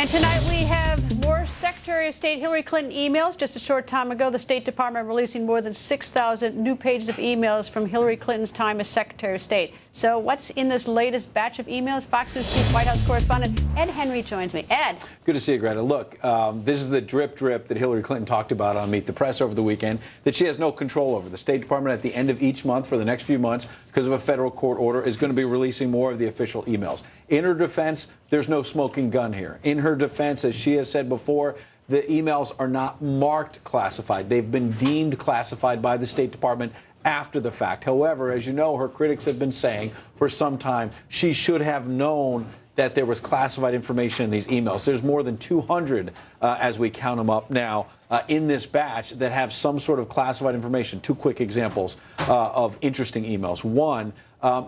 And tonight we have more Secretary of State Hillary Clinton emails. Just a short time ago, the State Department releasing more than 6,000 new pages of emails from Hillary Clinton's time as Secretary of State. So what's in this latest batch of emails? Fox News Chief White House correspondent Ed Henry joins me. Ed. Good to see you, Greta. Look, this is the drip that Hillary Clinton talked about on Meet the Press over the weekend that she has no control over. The State Department at the end of each month for the next few months, because of a federal court order, is going to be releasing more of the official emails. In her defense, there's no smoking gun here. In her defense, as she has said before, the emails are not marked classified. They've been deemed classified by the State Department after the fact. However, as you know, her critics have been saying for some time she should have known that there was classified information in these emails. There's more than 200, as we count them up now, in this batch that have some sort of classified information. Two quick examples of interesting emails. One,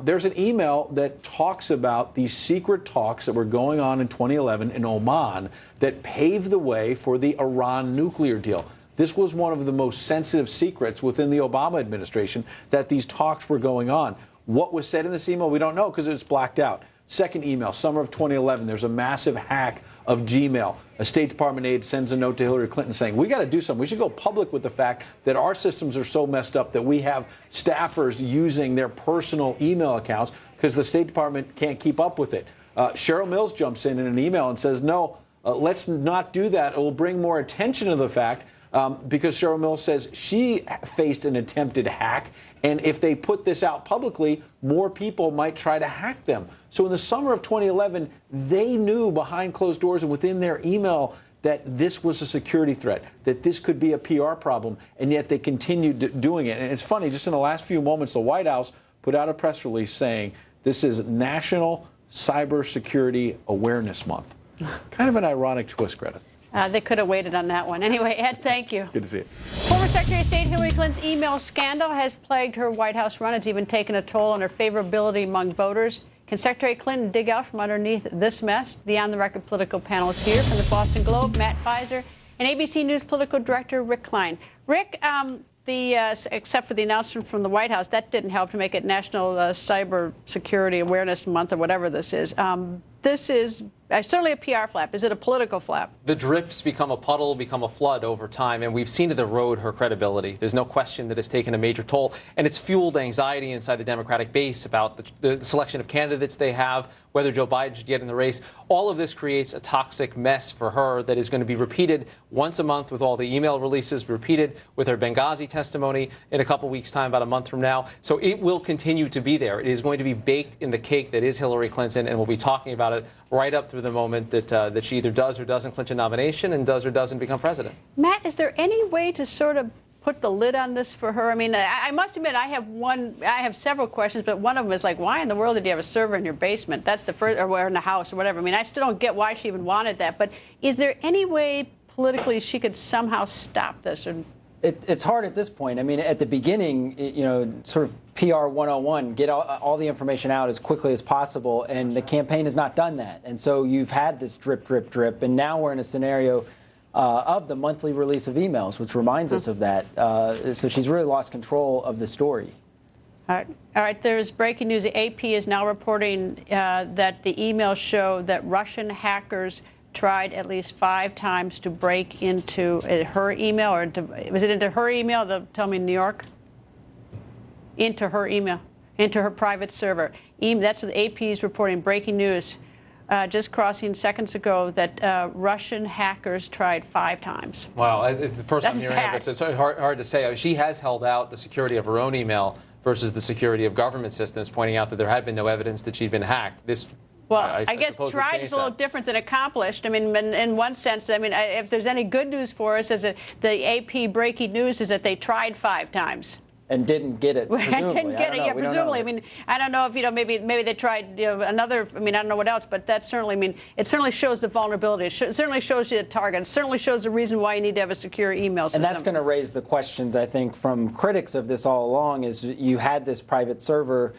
there's an email that talks about these secret talks that were going on in 2011 in Oman that paved the way for the Iran nuclear deal. This was one of the most sensitive secrets within the Obama administration, that these talks were going on. What was said in this email, we don't know because it's blacked out. Second email, summer of 2011, there's a massive hack of Gmail. A State Department aide sends a note to Hillary Clinton saying, we got to do something. We should go public with the fact that our systems are so messed up that we have staffers using their personal email accounts because the State Department can't keep up with it. Cheryl Mills jumps in an email and says, no, let's not do that. It will bring more attention to the fact because Cheryl Mills says she faced an attempted hack. And if they put this out publicly, more people might try to hack them. So in the summer of 2011, they knew behind closed doors and within their email that this was a security threat, that this could be a PR problem, and yet they continued doing it. And it's funny, just in the last few moments, the White House put out a press release saying this is National Cybersecurity Awareness Month. Kind of an ironic twist, Greta. They could have waited on that one. Anyway, Ed, thank you. Good to see you. Former Secretary of State Hillary Clinton's email scandal has plagued her White House run. It's even taken a toll on her favorability among voters. Can Secretary Clinton dig out from underneath this mess? The On the Record political panel is here from the Boston Globe, Matt Pfizer, and ABC News political director Rick Klein. Rick, except for the announcement from the White House, that didn't help to make it National Cyber Security Awareness Month or whatever this is. This is certainly a PR flap. Is it a political flap? The drips become a puddle, become a flood over time, and we've seen it erode her credibility. There's no question that it's taken a major toll, and it's fueled anxiety inside the Democratic base about the selection of candidates they have, whether Joe Biden should get in the race. All of this creates a toxic mess for her that is going to be repeated once a month with all the email releases, repeated with her Benghazi testimony in a couple weeks' time, about a month from now. So it will continue to be there. It is going to be baked in the cake that is Hillary Clinton, and we'll be talking about it right up through the moment that she either does or doesn't clinch a nomination and does or doesn't become president. Matt, is there any way to sort of put the lid on this for her? I mean, I must admit, I have several questions, but one of them is like, why in the world did you have a server in your basement? That's the first, or in the house or whatever. I mean, I still don't get why she even wanted that. But is there any way politically she could somehow stop this? Or It's hard at this point. I mean, at the beginning, sort of PR 101, get all the information out as quickly as possible, and the campaign has not done that. And so you've had this drip, and now we're in a scenario of the monthly release of emails, which reminds us of that. So she's really lost control of the story. All right. There's breaking news. The AP is now reporting that the emails show that Russian hackers tried at least 5 times to break into her email, or was it into her email? They'll tell me New York. Into her email, into her private server. That's what the AP is reporting. Breaking news, just crossing seconds ago, that Russian hackers tried 5 times. Wow, it's the first time hearing of this. It's hard to say. I mean, she has held out the security of her own email versus the security of government systems, pointing out that there had been no evidence that she'd been hacked. Well, I guess tried is a little different than accomplished. I mean, in one sense, I mean, if there's any good news for us, is that the AP breaking news is that they tried 5 times. And didn't get it, presumably. Didn't get it, yeah, presumably. I mean, I don't know if, maybe they tried another, I mean, I don't know what else, but that certainly, I mean, it certainly shows the vulnerability. It certainly shows you the target. It certainly shows the reason why you need to have a secure email system. And that's going to raise the questions, I think, from critics of this all along, is you had this private server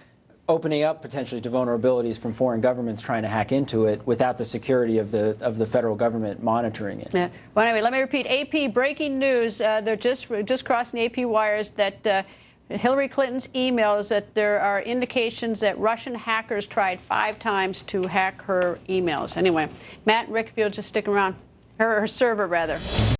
opening up potentially to vulnerabilities from foreign governments trying to hack into it without the security of the federal government monitoring it. Yeah. Well, anyway, let me repeat. AP breaking news. They're just crossing the AP wires that Hillary Clinton's emails that there are indications that Russian hackers tried 5 times to hack her emails. Anyway, Matt and Rick, if you'll just stick around, her server rather.